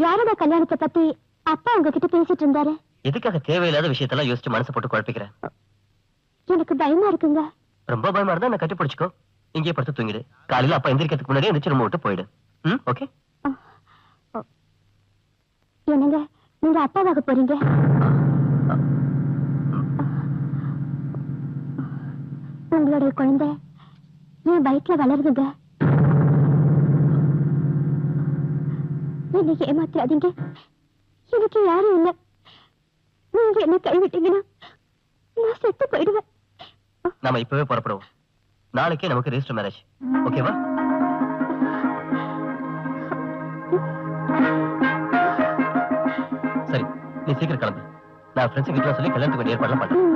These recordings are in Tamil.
யாரோட கல்யாணத்தை பத்தி அப்பா உங்ககிட்ட பேசிட்டு இருந்தாரு? எதுக்காக தேவையில்லாத விஷயத்தெல்லாம் யோசிச்சு மனசை போட்டு குழப்பிக்கிறேன்? எனக்கு பயமா இருக்குங்க. ரொம்ப பயமா இருந்தா என்ன கட்டி பிடிச்சுக்கோ, இங்கேயே படுத்து தூங்கிடு. காலையில அப்பா எந்திரிக்கிறதுக்கு முன்னாடியே எந்திரிச்சு நம்ம விட்டு போயிடு. ஓகே? என்னங்க நீங்க அப்பாவாக போறீங்க? உங்களுடைய குழந்தை என் வயிற்றுல வளருதுங்க. என்னை ஏமாத்திராதீங்க. எனக்கு யாரும் இல்லை. நீங்க என்ன கைவிட்டீங்கன்னா நான் செத்து போயிடுவேன். நாம இப்பவே புறப்படுவோம். நாளைக்கே நமக்கு ரெஜிஸ்டர் மேரேஜ். ஓகேவா? சரி, நீ சீக்கிரம் கிளம்பு. நான் ஃப்ரெண்ட்ஸ் கிட்ட சொல்லி கல்யாணத்துக்கு வேண்டிய ஏற்பாடுலாம் பண்றேன்.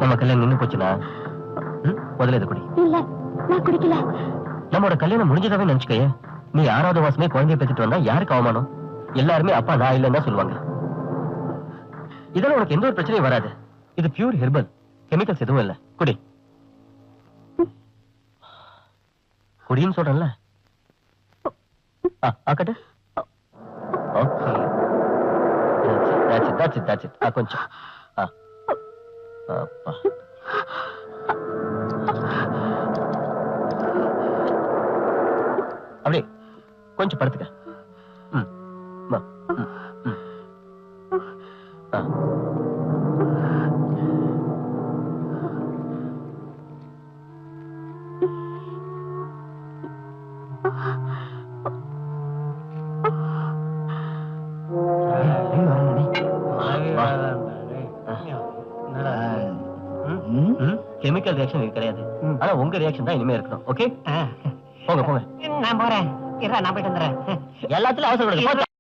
நம்ம கல்யாணம் நின்னு போச்சுனா முதல்ல இது குடி. இல்ல நான் குடிக்கல. நம்மோட கல்யாணம் முடிஞ்சதாவே நினைச்சுக்கயே. நீ 6வது மாசமே குழந்தைய பெற்றுட்டு வந்தா யாருக்கு அவமானம்? எல்லாருமே அப்பா நான் இல்லைன்னு தான் சொல்லுவாங்க. இதெல்லாம் உனக்கு எந்த ஒரு பிரச்சனையும் வராது. இது பியூர் ஹெர்பல், கெமிக்கல்ஸ் எதுவும் இல்ல. குடி குடின்னு சொல்றேன்ல. ஆக்கட்டு. Okay, that's it. கொஞ்சம் அப்பா அப்படியே கொஞ்சம் படுத்துக்க. கெமிக்கல் ரியாக்ஷன் கிடையாது. ஆனா உங்க ரியாக்ஷன் தான் இனிமே இருக்கணும். ஓகே, போங்க. நான் போறேன். நான் போயிட்டு வந்துறேன். எல்லாத்துலயும் அவசரம்.